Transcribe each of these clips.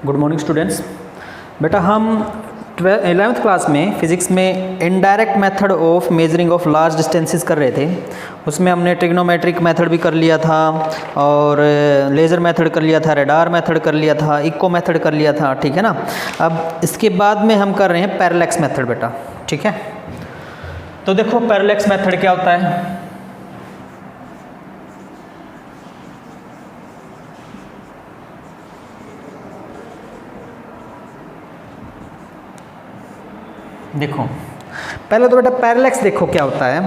Good morning students. बेटा हम 11th class में फिज़िक्स में indirect method of measuring of large distances कर रहे थे। उसमें हमने ट्रिग्नोमेट्रिक मेथड भी कर लिया था और लेज़र मेथड कर लिया था, रेडार मेथड कर लिया था, इको मेथड कर लिया था, ठीक है ना। अब इसके बाद में हम कर रहे हैं पैरेलैक्स मेथड बेटा, ठीक है। तो देखो पैरेलैक्स मेथड क्या होता है। देखो पहले तो बेटा पैरेलैक्स देखो क्या होता है।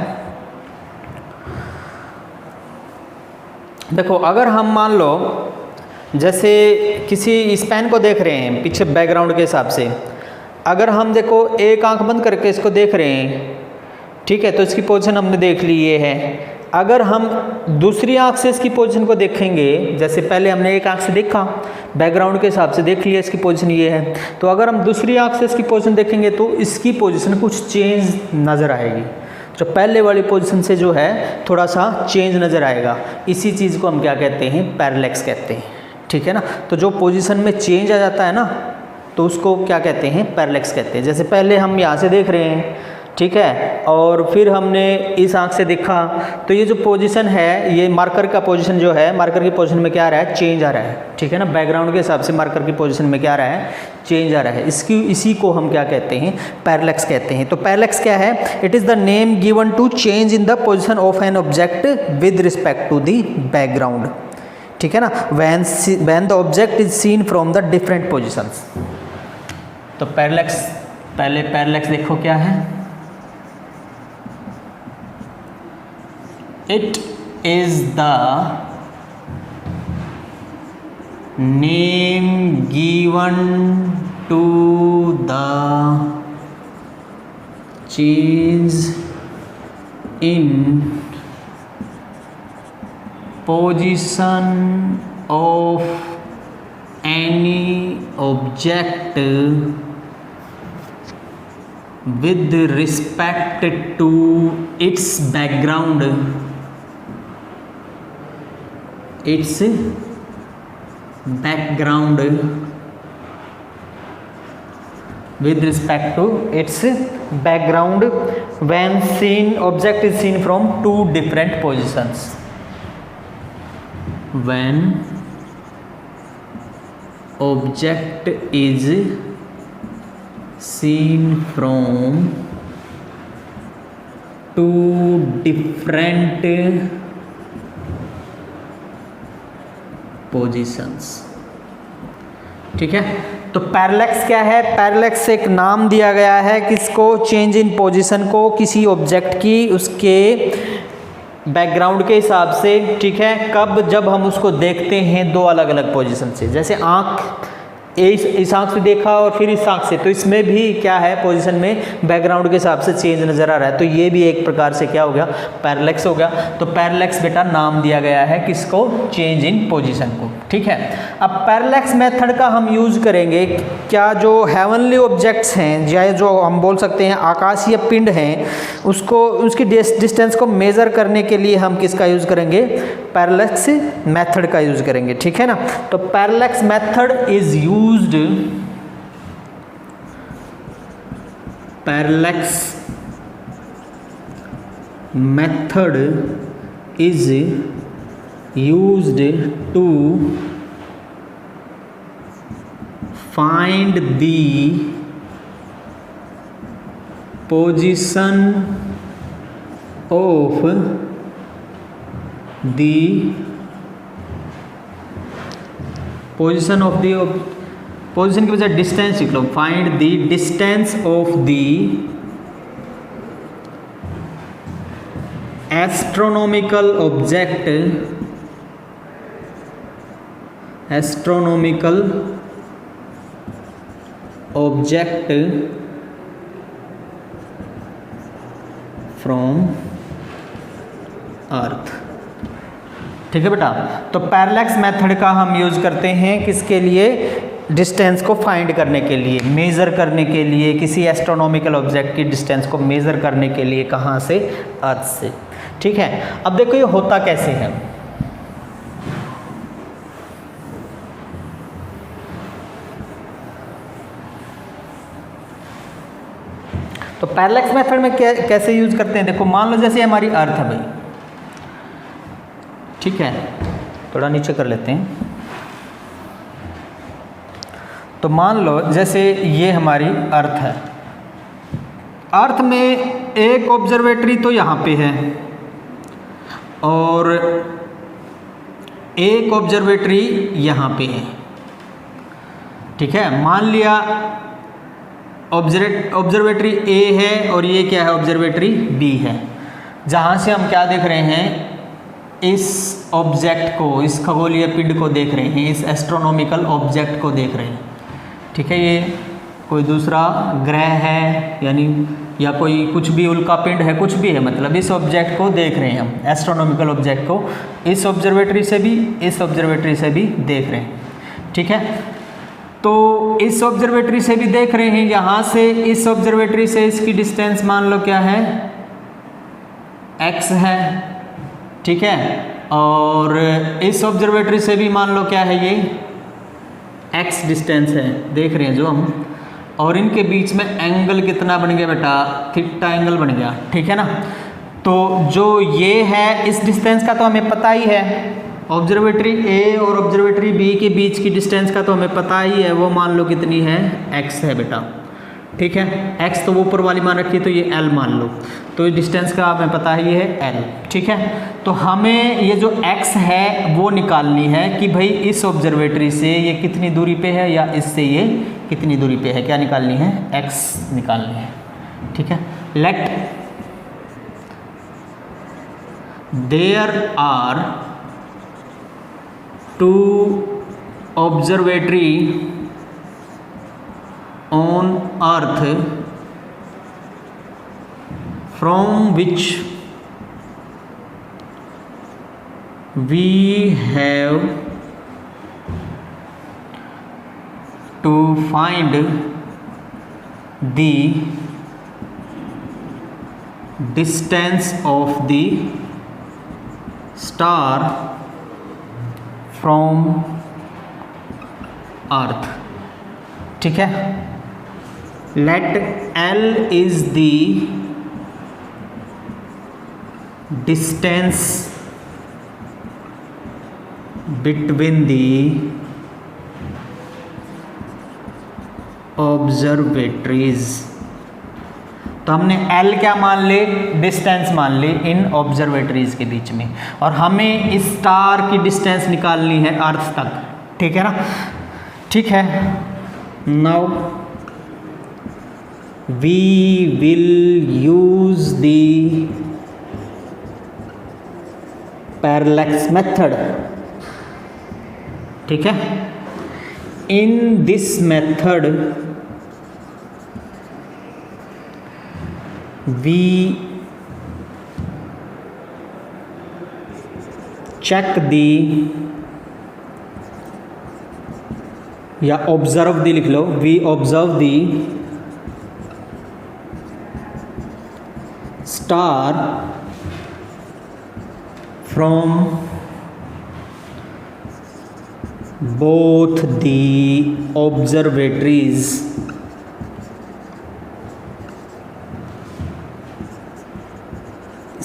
देखो अगर हम मान लो जैसे किसी स्पैन को देख रहे हैं पीछे बैकग्राउंड के हिसाब से, अगर हम देखो एक आंख बंद करके इसको देख रहे हैं, ठीक है, तो इसकी पोजीशन हमने देख ली ये है। अगर हम दूसरी आंख से इसकी पोजीशन को देखेंगे, जैसे पहले हमने एक आंख से देखा, बैकग्राउंड के हिसाब से देख लिया इसकी पोजीशन ये है, तो अगर हम दूसरी आंख से इसकी पोजीशन देखेंगे तो इसकी पोजीशन कुछ चेंज नज़र आएगी। जो पहले वाली पोजीशन से जो है थोड़ा सा चेंज नज़र आएगा। इसी चीज़ को हम क्या कहते हैं, पैरेलैक्स कहते हैं, ठीक है ना। तो जो पोजीशन में चेंज आ जाता है ना, तो उसको क्या कहते हैं, पैरेलैक्स कहते हैं। जैसे पहले हम यहाँ से देख रहे हैं, ठीक है, और फिर हमने इस आंख से देखा, तो ये जो पोजीशन है, ये मार्कर का पोजीशन जो है, मार्कर की पोजीशन में क्या आ रहा है, चेंज आ रहा है, ठीक है ना। बैकग्राउंड के हिसाब से मार्कर की पोजीशन में क्या आ रहा है, चेंज आ रहा है। इसी को हम क्या कहते हैं, पैरेलैक्स कहते हैं। तो पैरेलैक्स क्या है, it is the name given to change in the position of an object with respect to the background, ठीक है ना, when the object is seen from the different positions. तो पैरेलैक्स, पहले पैरेलैक्स देखो क्या है। It is the name given to the change in position of any object with respect to its background, with respect to its background when object is seen from two different positions. When object is seen from two different positions, ठीक है। तो parallax क्या है, parallax एक नाम दिया गया है किसको, चेंज इन पोजीशन को, किसी ऑब्जेक्ट की उसके बैकग्राउंड के हिसाब से, ठीक है। कब, जब हम उसको देखते हैं दो अलग अलग पोजीशन से। जैसे आंख इस आंख से देखा और फिर इस आंख से, तो इसमें भी क्या है, पोजीशन में बैकग्राउंड के हिसाब से चेंज नज़र आ रहा है। तो ये भी एक प्रकार से क्या हो गया, पैरेलैक्स हो गया। तो पैरेलैक्स बेटा नाम दिया गया है किसको, चेंज इन पोजीशन को, ठीक है। अब पैरेलैक्स मेथड का हम यूज़ करेंगे क्या, जो हेवनली ऑब्जेक्ट्स हैं, या जो हम बोल सकते हैं आकाशीय पिंड हैं, उसको, उसकी डिस्टेंस को मेज़र करने के लिए हम किसका यूज़ करेंगे, पैरेलैक्स मेथड का यूज़ करेंगे, ठीक है ना। तो parallax method is parallax method is used to find the position of the position की वजह डिस्टेंस लिख लो, find the distance of the astronomical object from earth, ठीक है बेटा। तो पैरेलैक्स मेथड का हम यूज करते हैं किसके लिए, डिस्टेंस को फाइंड करने के लिए, मेज़र करने के लिए, किसी एस्ट्रोनॉमिकल ऑब्जेक्ट की डिस्टेंस को मेज़र करने के लिए, कहाँ से, अर्थ से, ठीक है। अब देखो ये होता कैसे है। तो पैरेलैक्स मेथड में कैसे यूज करते हैं, देखो मान लो जैसे हमारी अर्थ है भाई, ठीक है, थोड़ा नीचे कर लेते हैं। तो मान लो जैसे ये हमारी अर्थ है, अर्थ में एक ऑब्जर्वेटरी तो यहाँ पे है और एक ऑब्जर्वेटरी यहाँ पे है, ठीक है। मान लिया ऑब्जर्वेटरी ए है और ये क्या है, ऑब्जर्वेटरी बी है, जहाँ से हम क्या देख रहे हैं, इस ऑब्जेक्ट को, इस खगोलीय पिंड को देख रहे हैं, इस एस्ट्रोनॉमिकल ऑब्जेक्ट को देख रहे हैं, ठीक है। ये कोई दूसरा ग्रह है यानी या कोई कुछ भी उल्का पिंड है, कुछ भी है, मतलब इस ऑब्जेक्ट को देख रहे हैं हम, एस्ट्रोनॉमिकल ऑब्जेक्ट को इस ऑब्जर्वेटरी से भी, इस ऑब्जर्वेटरी से भी देख रहे हैं, ठीक है। तो इस ऑब्जर्वेटरी से भी देख रहे हैं, यहाँ से इस ऑब्जर्वेटरी से इसकी डिस्टेंस मान लो क्या है, x है, ठीक है। और इस ऑब्जर्वेटरी से भी मान लो क्या है, ये x डिस्टेंस है, देख रहे हैं जो हम, और इनके बीच में एंगल कितना बन गया बेटा, थीटा एंगल बन गया, ठीक है ना। तो जो ये है इस डिस्टेंस का तो हमें पता ही है, ऑब्जर्वेटरी ए और ऑब्जर्वेटरी बी के बीच की डिस्टेंस का तो हमें पता ही है, वो मान लो कितनी है, x है बेटा, ठीक है। x तो वो ऊपर वाली मान रखी है, तो ये l मान लो, तो डिस्टेंस का हमें पता ही है l, ठीक है। तो हमें ये जो x है वो निकालनी है कि भाई इस ऑब्जर्वेटरी से ये कितनी दूरी पे है या इससे ये कितनी दूरी पे है, क्या निकालनी है, x निकालनी है, ठीक है। Let there are two observatory on earth from which we have to find the distance of the star from earth, ठीक है। Let L is the distance between the observatories। तो हमने L क्या मान ले, डिस्टेंस मान ले इन ऑब्जर्वेटरीज के बीच में, और हमें इस स्टार की डिस्टेंस निकालनी है अर्थ तक, ठीक है ना, ठीक है। Now we will use the parallax method, ठीक है। in this method we check the या observe the लिख लो, we observe the star from both the observatories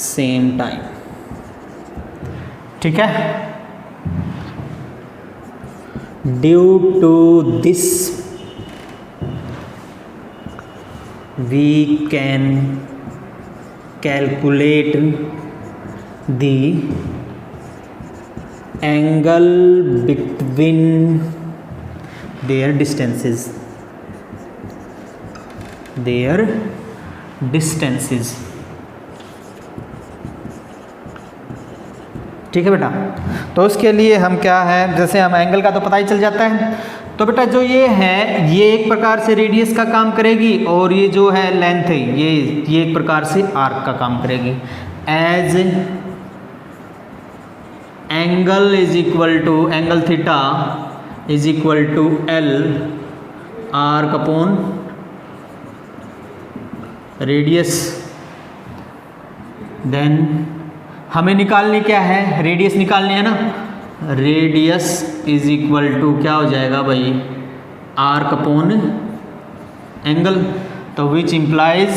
same time, ठीक है। Due to this we can calculate the angle between their distances, ठीक है बेटा। तो उसके लिए हम क्या है, जैसे हम एंगल का तो पता ही चल जाता है, तो बेटा जो ये है ये एक प्रकार से रेडियस का काम करेगी और ये जो है लेंथ है ये एक प्रकार से आर्क का काम करेगी। As angle is equal to angle theta is equal to L arc upon radius, then हमें निकालनी क्या है, रेडियस निकालनी है ना, रेडियस इज इक्वल टू क्या हो जाएगा भाई, आर्क अपॉन एंगल। तो which implies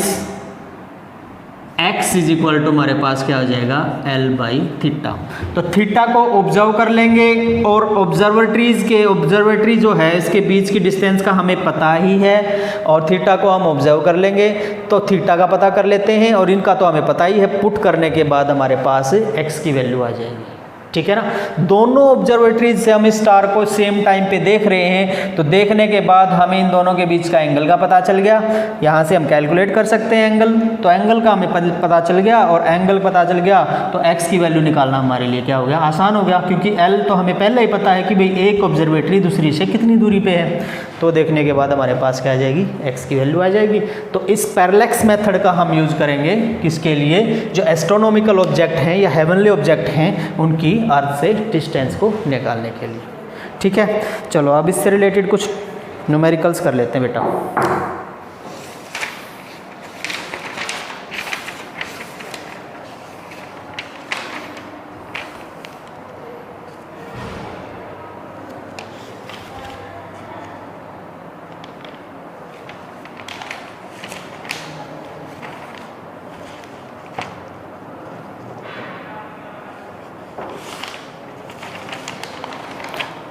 x is equal to हमारे पास क्या हो जाएगा L बाई थीटा। तो थीटा को ऑब्जर्व कर लेंगे और ऑब्जर्वेटरी जो है इसके बीच की डिस्टेंस का हमें पता ही है और थीटा को हम ऑब्जर्व कर लेंगे तो थीटा का पता कर लेते हैं और इनका तो हमें पता ही है। पुट करने के बाद हमारे पास x की वैल्यू आ जाएगी, ठीक है ना। दोनों ऑब्जर्वेटरीज से हम स्टार को सेम टाइम पे देख रहे हैं तो देखने के बाद हमें इन दोनों के बीच का एंगल का पता चल गया। यहाँ से हम कैलकुलेट कर सकते हैं एंगल, तो एंगल का हमें पता चल गया और एंगल पता चल गया तो x की वैल्यू निकालना हमारे लिए क्या हो गया, आसान हो गया, क्योंकि L तो हमें पहले ही पता है कि भाई एक ऑब्जर्वेटरी दूसरी से कितनी दूरी पे है। तो देखने के बाद हमारे पास क्या आ जाएगी, x की वैल्यू आ जाएगी। तो इस पैरेलैक्स मेथड का हम यूज़ करेंगे किसके लिए, जो एस्ट्रोनॉमिकल ऑब्जेक्ट हैं या हेवनली ऑब्जेक्ट हैं उनकी अर्थ से डिस्टेंस को निकालने के लिए, ठीक है। चलो अब इससे रिलेटेड कुछ न्यूमेरिकल्स कर लेते हैं बेटा।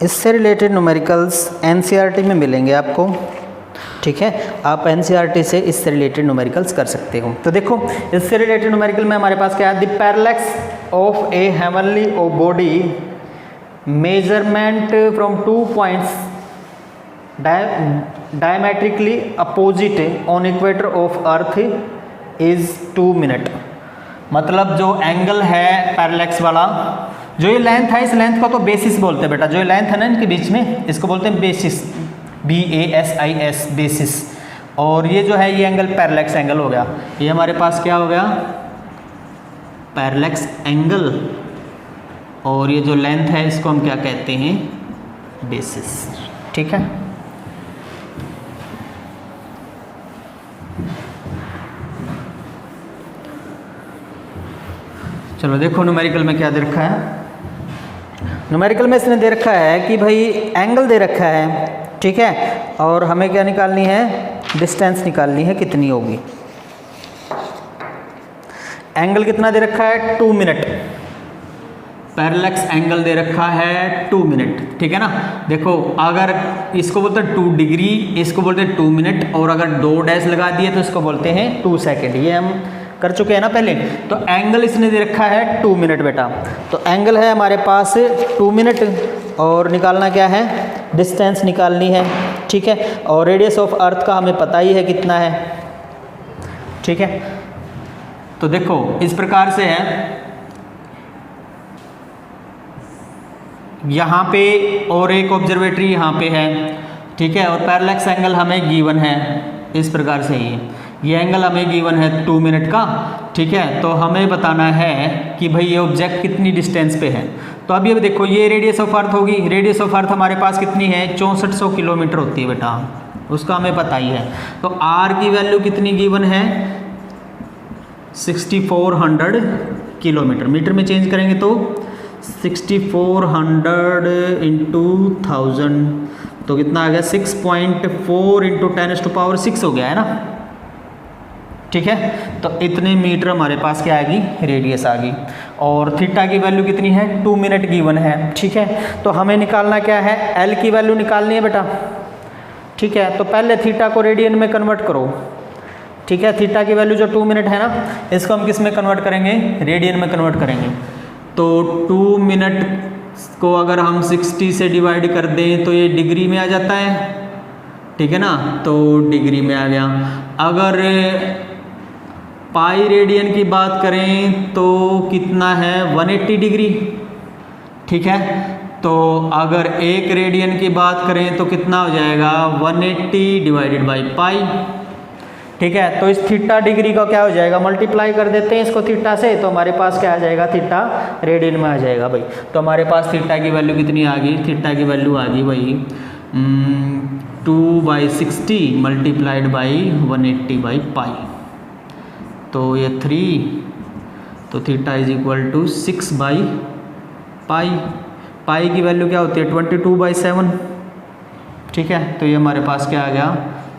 इससे रिलेटेड न्यूमेरिकल्स एनसीईआरटी में मिलेंगे आपको, ठीक है। आप एनसीईआरटी से इससे रिलेटेड न्यूमेरिकल्स कर सकते हो। तो देखो इससे रिलेटेड न्यूमेरिकल में हमारे पास क्या है, the parallax of A heavenly body measurement from 2 points diametrically opposite on equator of earth is 2 minute. मतलब जो एंगल है पैरेलैक्स वाला, जो ये लेंथ है इस लेंथ को तो बेसिस बोलते हैं बेटा। जो ये लेंथ है ना इनके बीच में इसको बोलते हैं बेसिस, BASIS बेसिस। और ये जो है ये एंगल पैरेलैक्स एंगल हो गया, ये हमारे पास क्या हो गया, पैरेलैक्स एंगल। और ये जो लेंथ है इसको हम क्या कहते हैं, बेसिस, ठीक है। चलो देखो न्यूमेरिकल में क्या दे रखा है। न्यूमेरिकल में इसने दे रखा है कि भाई एंगल दे रखा है, ठीक है, और हमें क्या निकालनी है, डिस्टेंस निकालनी है कितनी होगी। एंगल कितना दे रखा है, 2 मिनट। पैरेलैक्स एंगल दे रखा है 2 मिनट, ठीक है ना। देखो अगर इसको बोलते हैं 2 डिग्री, इसको बोलते हैं 2 मिनट, और अगर 2 डैश लगा दिए तो इसको बोलते हैं 2 सेकेंड। ये हम कर चुके हैं ना पहले। तो एंगल इसने दे रखा है 2 मिनट बेटा। तो एंगल है हमारे पास 2 मिनट और निकालना क्या है, डिस्टेंस निकालनी है, ठीक है। और रेडियस ऑफ अर्थ का हमें पता ही है कितना है, ठीक है। तो देखो इस प्रकार से है, यहाँ पे और एक ऑब्जर्वेटरी यहाँ पे है, ठीक है। और पैरेलैक्स एंगल हमें गिवन है इस प्रकार से, ये एंगल हमें गिवन है 2 मिनट का, ठीक है। तो हमें बताना है कि भाई ये ऑब्जेक्ट कितनी डिस्टेंस पे है। तो अभी अब देखो ये रेडियस ऑफ अर्थ होगी, रेडियस ऑफ अर्थ हमारे पास कितनी है, 6400 किलोमीटर होती है बेटा, उसका हमें पता ही है। तो आर की वैल्यू कितनी गिवन है, 6400 किलोमीटर। मीटर में चेंज करेंगे तो 6400 इंटू 1000 तो कितना आ गया, 6.4 इंटू 10⁻6 हो गया है ना, ठीक है। तो इतने मीटर हमारे पास क्या आएगी, रेडियस आ गई। और थीटा की वैल्यू कितनी है, 2 मिनट गिवन है, ठीक है। तो हमें निकालना क्या है, एल की वैल्यू निकालनी है बेटा, ठीक है। तो पहले थीटा को रेडियन में कन्वर्ट करो, ठीक है। थीटा की वैल्यू जो 2 मिनट है ना, इसको हम किस में कन्वर्ट करेंगे, रेडियन में कन्वर्ट करेंगे। तो 2 मिनट को अगर हम 60 से डिवाइड कर दें तो ये डिग्री में आ जाता है, ठीक है ना। तो डिग्री में आ गया। अगर पाई रेडियन की बात करें तो कितना है, 180 डिग्री, ठीक है। तो अगर 1 रेडियन की बात करें तो कितना हो जाएगा, 180 डिवाइडेड बाई पाई, ठीक है। तो इस थीटा डिग्री का क्या हो जाएगा, मल्टीप्लाई कर देते हैं इसको थीटा से, तो हमारे पास क्या आ जाएगा, थीटा रेडियन में आ जाएगा भाई। तो हमारे पास थीटा की वैल्यू कितनी आ गई, थीटा की वैल्यू आ गई भाई 2/60 मल्टीप्लाइड बाई 180 बाई पाई। तो ये 3, तो theta is equal to 6 by pi. Pi की वैल्यू क्या होती है, 22/7, ठीक है। तो ये हमारे पास क्या आ गया,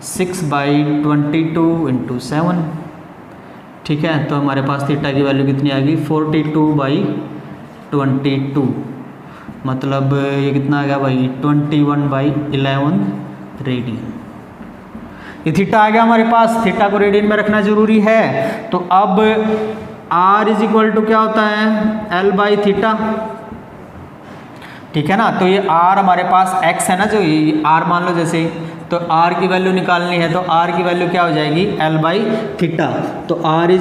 6/22 × 7, ठीक है। तो हमारे पास थीटा की वैल्यू कितनी आ गई 42/22, मतलब ये कितना आ गया भाई 21/11 रेडियन। ये थीटा आ गया हमारे पास। थीटा को रेडियन में रखना जरूरी है। तो अब r = क्या होता है L/थीटा, ठीक है ना। तो ये r हमारे पास x है ना, जो ये r मान लो जैसे, तो r की वैल्यू निकालनी है तो r की वैल्यू क्या हो जाएगी L/थीटा। तो r =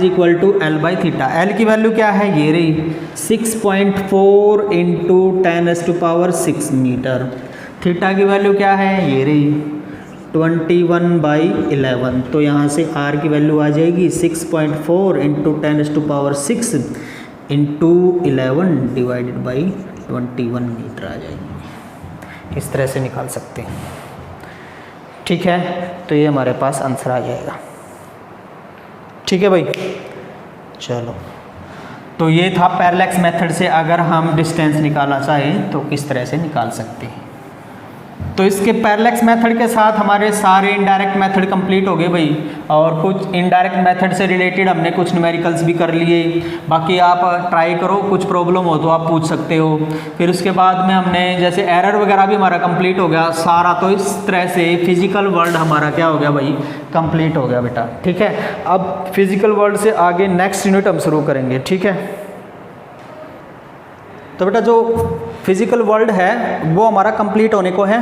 L/थीटा। L की वैल्यू क्या है, ये रही 6.4 × 10⁻⁶ मीटर। थीटा की वैल्यू क्या है, ये रही 21/11। तो यहाँ से r की वैल्यू आ जाएगी 6.4 × 10⁻⁶ × 11 / 21 मीटर आ जाएगी। इस तरह से निकाल सकते हैं, ठीक है। तो ये हमारे पास आंसर आ जाएगा, ठीक है भाई। चलो, तो ये था पैरेलैक्स मेथड से अगर हम डिस्टेंस निकालना चाहें तो किस तरह से निकाल सकते हैं। तो इसके पैरेलैक्स मेथड के साथ हमारे सारे इनडायरेक्ट मेथड कंप्लीट हो गए भाई, और कुछ इनडायरेक्ट मेथड से रिलेटेड हमने कुछ न्यूमेरिकल्स भी कर लिए। बाकी आप ट्राई करो, कुछ प्रॉब्लम हो तो आप पूछ सकते हो। फिर उसके बाद में हमने जैसे एरर वगैरह भी हमारा कंप्लीट हो गया सारा। तो इस तरह से फिजिकल वर्ल्ड हमारा क्या हो गया भाई, कंप्लीट हो गया बेटा, ठीक है। अब फिजिकल वर्ल्ड से आगे नेक्स्ट यूनिट हम शुरू करेंगे, ठीक है। तो बेटा जो फिज़िकल वर्ल्ड है वो हमारा कंप्लीट होने को है,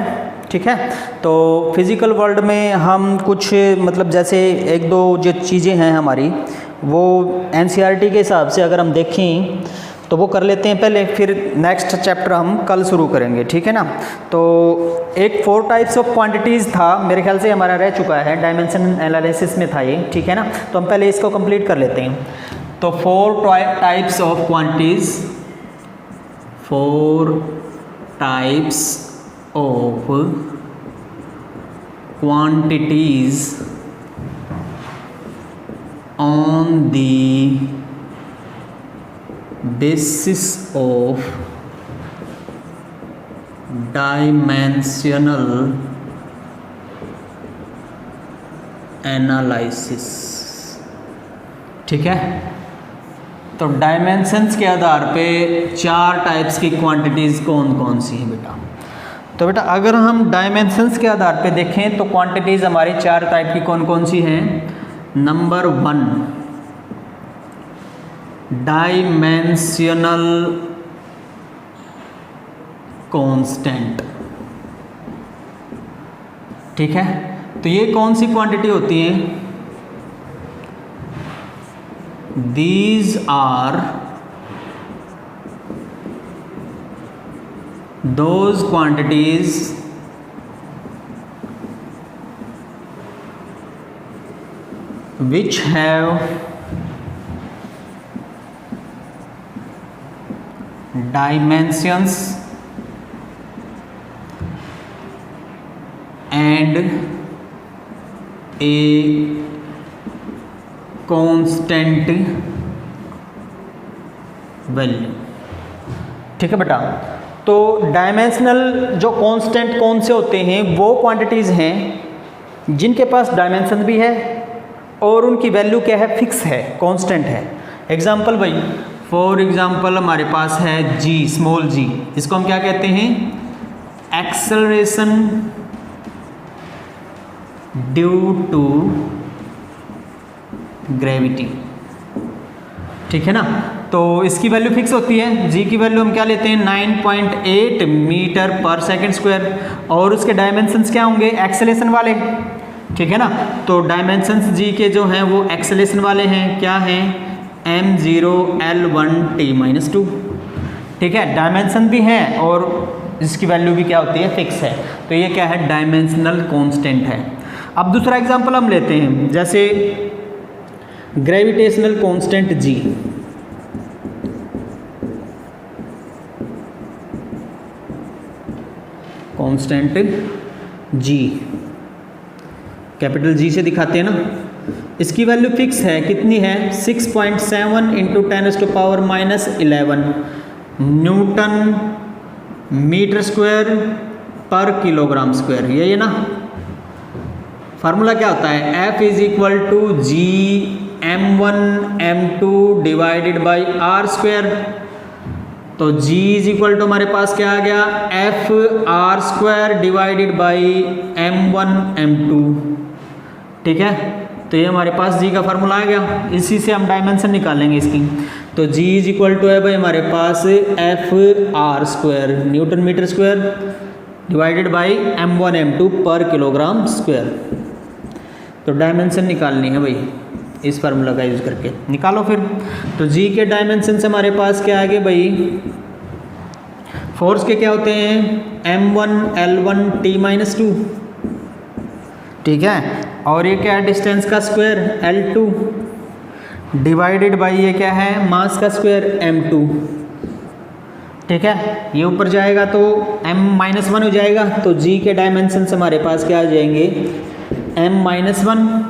ठीक है। तो फिज़िकल वर्ल्ड में हम कुछ मतलब जैसे एक दो जो चीज़ें हैं हमारी वो एनसीईआरटी के हिसाब से अगर हम देखें तो वो कर लेते हैं पहले, फिर नेक्स्ट चैप्टर हम कल शुरू करेंगे, ठीक है ना। तो एक 4 टाइप्स ऑफ क्वांटिटीज़ था, मेरे ख्याल से हमारा रह चुका है, डायमेंशन एनालिसिस में था ये, ठीक है ना। तो हम पहले इसको कंप्लीट कर लेते हैं। तो 4 types of quantities, 4 types of quantities on the basis of dimensional analysis, ठीक है। तो डायमेंशंस के आधार पे 4 टाइप्स की क्वांटिटीज़ कौन कौन सी हैं बेटा। तो बेटा अगर हम डायमेंशंस के आधार पे देखें तो क्वांटिटीज़ हमारी 4 टाइप की कौन कौन सी हैं। नंबर 1 डायमेंशनल कांस्टेंट, ठीक है। तो ये कौन सी क्वांटिटी होती है, These are those quantities which have dimensions and a constant value, ठीक है बेटा। तो डायमेंशनल जो कांस्टेंट कौन से होते हैं वो क्वांटिटीज़ हैं जिनके पास डायमेंशन भी है और उनकी वैल्यू क्या है, फिक्स है, कांस्टेंट है। एग्जांपल भाई, फॉर एग्जांपल हमारे पास है जी, स्मॉल जी, इसको हम क्या कहते हैं, एक्सेलरेशन ड्यू टू ग्रेविटी, ठीक है ना। तो इसकी वैल्यू फिक्स होती है, जी की वैल्यू हम क्या लेते हैं 9.8 मीटर पर सेकंड स्क्वायर, और उसके डायमेंशंस क्या होंगे, एक्सेलेरेशन वाले, ठीक है ना। तो डायमेंशंस जी के जो हैं वो एक्सेलेरेशन वाले हैं, क्या हैं m0 l1 t-2, ठीक है। डायमेंशन भी हैं और इसकी वैल्यू भी क्या होती है, फिक्स है। तो ये क्या है, डायमेंशनल कांस्टेंट है। अब दूसरा एग्जांपल हम लेते हैं, जैसे ग्रेविटेशनल कांस्टेंट जी, कांस्टेंट जी, कैपिटल जी से दिखाते हैं ना। इसकी वैल्यू फिक्स है, कितनी है 6.7 × 10⁻⁻11 न्यूटन मीटर स्क्वायर पर किलोग्राम स्क्वायर, ये ना फार्मूला क्या होता है, F is equal to G m1 m2 divided by R square. तो G इज इक्वल टू हमारे पास क्या आ गया, F R square divided by m1 m2। ठीक है, तो ये हमारे पास G का फार्मूला आ गया। इसी से हम डायमेंशन निकालेंगे इसकी। तो G इज इक्वल टू है भाई हमारे पास F R square Newton metre square divided by m1 m2 पर किलोग्राम स्क्वायर। तो डायमेंशन निकालनी है भाई, इस फार्मूला का यूज़ करके निकालो फिर। तो G के डायमेंशन से हमारे पास क्या आ गए भाई, फोर्स के क्या होते हैं, m1 l1 t-2। ठीक है, और ये क्या है, डिस्टेंस का स्क्वायर l2 डिवाइडेड बाई ये क्या है, मास का स्क्वायर m2। ठीक है, ये ऊपर जाएगा तो m-1 हो जाएगा। तो G के डायमेंशन से हमारे पास क्या आ जाएंगे, m-1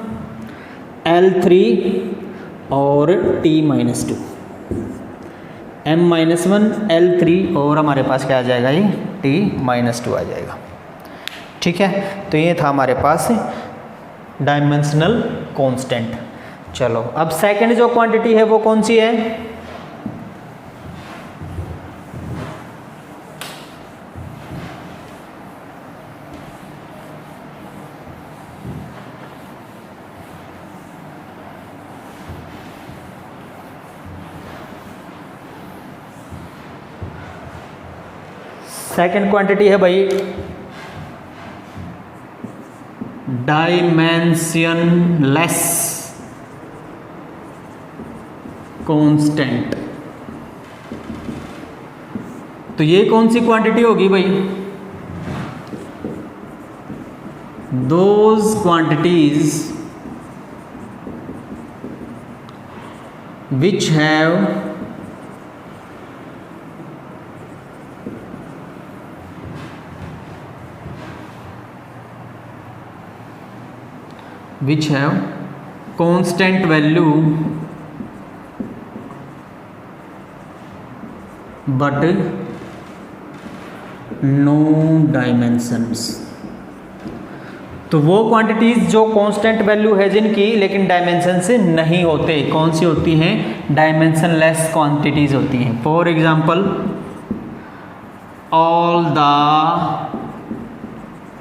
L3 और t-2, m-1 L3 और हमारे पास क्या आ जाएगा, ये t-2 आ जाएगा। ठीक है, तो ये था हमारे पास डायमेंशनल कांस्टेंट। चलो अब सेकंड जो क्वांटिटी है वो कौन सी है, सेकंड क्वांटिटी है भाई डायमेंशनलेस कांस्टेंट। तो ये कौन सी क्वांटिटी होगी भाई, those quantities which have constant value but no dimensions। तो वो क्वांटिटीज जो कांस्टेंट वैल्यू है जिनकी लेकिन डायमेंशन से नहीं होते, कौन सी होती हैं, डायमेंशनलेस क्वांटिटीज होती हैं। For example all the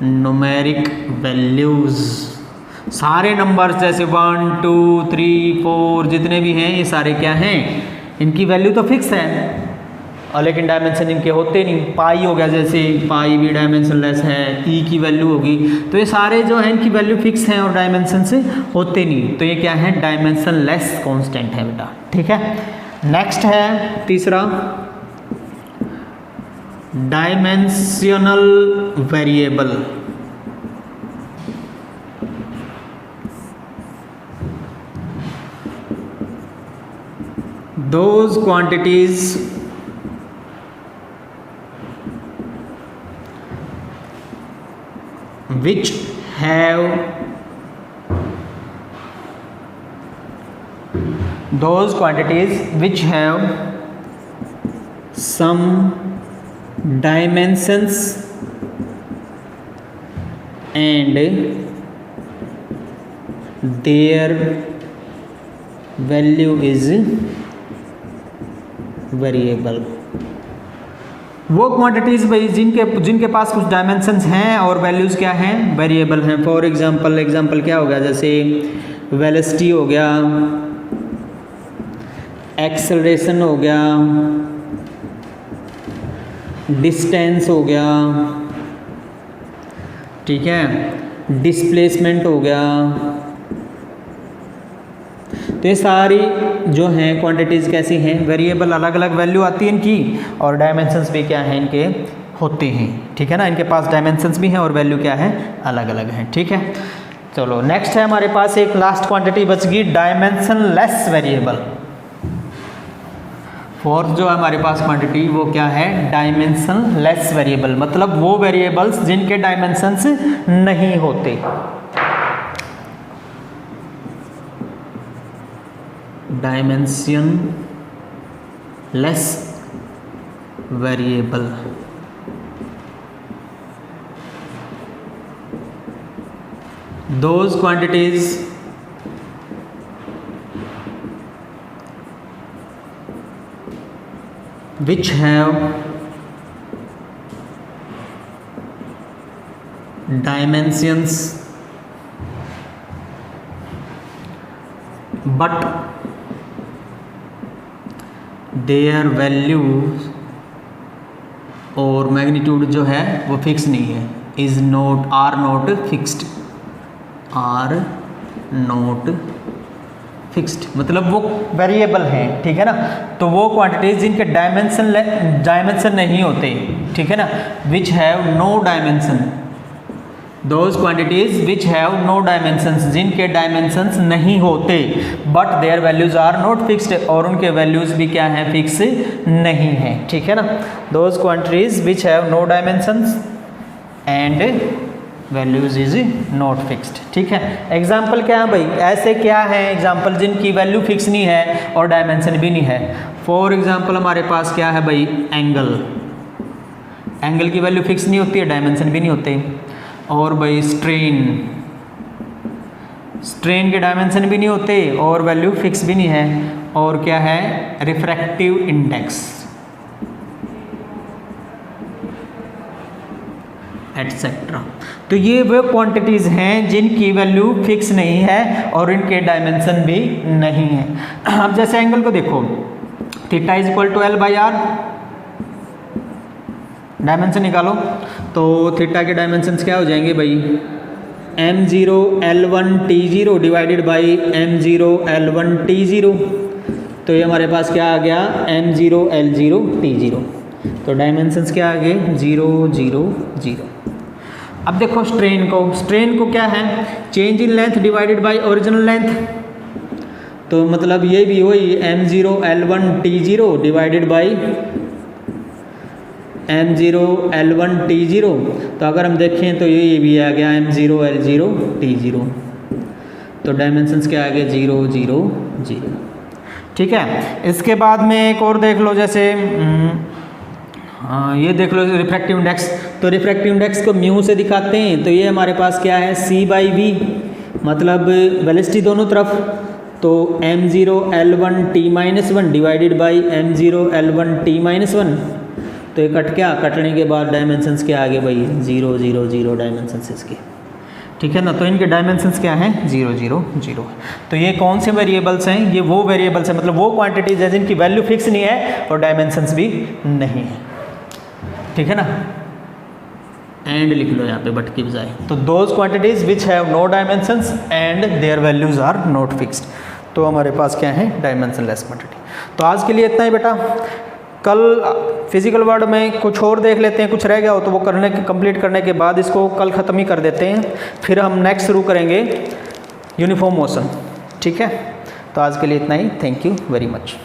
numeric values, सारे नंबर्स जैसे 1 2 3 4 जितने भी हैं ये सारे क्या हैं, इनकी वैल्यू तो फिक्स है और लेकिन डायमेंशन इनके होते नहीं। पाई हो गया, जैसे पाई भी डायमेंशनलेस है, ई की वैल्यू होगी, तो ये सारे जो हैं इनकी वैल्यू फिक्स हैं और डायमेंशन से होते नहीं। तो ये क्या है, डायमेंशनलेस कांस्टेंट है बेटा। ठीक है, नेक्स्ट है तीसरा dimensional variable. Those quantities which have some dimensions and their value is variable. वो क्वांटिटीज़ भाई जिनके पास कुछ डायमेंशंस हैं और वैल्यूज़ क्या हैं, वेरिएबल हैं। फॉर एग्जांपल क्या हो गया, जैसे वेलोसिटी हो गया, एक्सेलरेशन हो गया, डिस्टेंस हो गया, ठीक है, डिस्प्लेसमेंट हो गया। तो ये सारी जो हैं क्वांटिटीज़ कैसी हैं, वेरिएबल, अलग अलग वैल्यू आती है इनकी और डायमेंशंस भी क्या हैं इनके होते हैं। ठीक है ना, इनके पास डायमेंशंस भी हैं और वैल्यू क्या है, अलग अलग हैं। ठीक है, चलो नेक्स्ट है हमारे पास एक लास्ट क्वांटिटी बच गई, डायमेंशनलेस वेरिएबल। फोर्थ जो है हमारे पास क्वांटिटी वो क्या है, डायमेंशनलेस वेरिएबल, मतलब वो वेरिएबल्स जिनके डायमेंशंस नहीं होते। Dimensionless variable, those quantities which have dimensions but their values और मैग्नीट्यूड जो है वो फिक्स नहीं है, आर नॉट फिक्स्ड, मतलब वो वेरिएबल हैं, ठीक है ना। तो वो क्वांटिटीज जिनके डायमेंशन नहीं होते, ठीक है ना, which have no dimension, those quantities which have no dimensions, जिनके डायमेंशंस नहीं होते, but their values are not fixed, और उनके वैल्यूज भी क्या हैं, फिक्स नहीं है, ठीक है ना। Those quantities which have no dimensions and values is not fixed, ठीक है। एग्जाम्पल क्या है भाई, ऐसे क्या है एग्जाम्पल जिनकी वैल्यू फिक्स नहीं है और डायमेंशन भी नहीं है। फॉर एग्जाम्पल हमारे पास क्या है भाई, एंगल की वैल्यू फिक्स नहीं होती है, डायमेंशन भी नहीं होते। और भाई स्ट्रेन के डायमेंशन भी नहीं होते और वैल्यू फिक्स भी नहीं है। और क्या है, रिफ्रैक्टिव इंडेक्स एटसेट्रा। तो ये वो क्वांटिटीज़ हैं जिनकी वैल्यू फिक्स नहीं है और इनके डायमेंशन भी नहीं है। अब जैसे एंगल को देखो, theta is equal to L by R, dimension निकालो, तो थीटा के डायमेंशंस क्या हो जाएंगे भाई, m0 l1 t0 divided by m0 l1 t0, तो ये हमारे पास क्या आ गया, m0 l0 t0, तो डायमेंशंस क्या आ गए, 0 0 0। अब देखो स्ट्रेन को क्या है, change in length divided by original length, तो मतलब ये भी वही m0 l1 t0 divided by m0 l1 t0, तो अगर हम देखें तो ये भी आ गया m0 l0 t0, तो डायमेंशंस क्या आ गए, 0 0 0, ठीक है। इसके बाद में एक और देख लो, जैसे ये देख लो रिफ्रैक्टिव इंडेक्स, तो रिफ्रैक्टिव इंडेक्स को म्यू से दिखाते हैं, तो ये हमारे पास क्या है, c/v, मतलब वेलोसिटी दोनों तरफ, तो m0 l1 t-1 divided by m0 l1 t-1, तो ये कटने के बाद डायमेंशंस क्या आ गए भाई, 0 0 0 डायमेंशंस इसके, ठीक है ना। तो इनके डायमेंशंस क्या हैं, 0 0 0। तो ये कौन से वेरिएबल्स हैं, ये वो वेरिएबल्स हैं, मतलब वो क्वांटिटीज हैं जिनकी वैल्यू फिक्स नहीं है और डायमेंशंस भी नहीं है, ठीक है ना। एंड लिख लो यहाँ पे बट की बजाय, तो those quantities which have no dimensions and their values are not fixed, तो हमारे पास क्या है, डायमेंशनलेस क्वांटिटी। तो आज के लिए इतना ही बेटा, कल फिजिकल वर्ल्ड में कुछ और देख लेते हैं, कुछ रह गया हो तो वो कंप्लीट करने के बाद इसको कल ख़त्म ही कर देते हैं, फिर हम नेक्स्ट शुरू करेंगे यूनिफॉर्म मोशन, ठीक है। तो आज के लिए इतना ही, थैंक यू वेरी मच।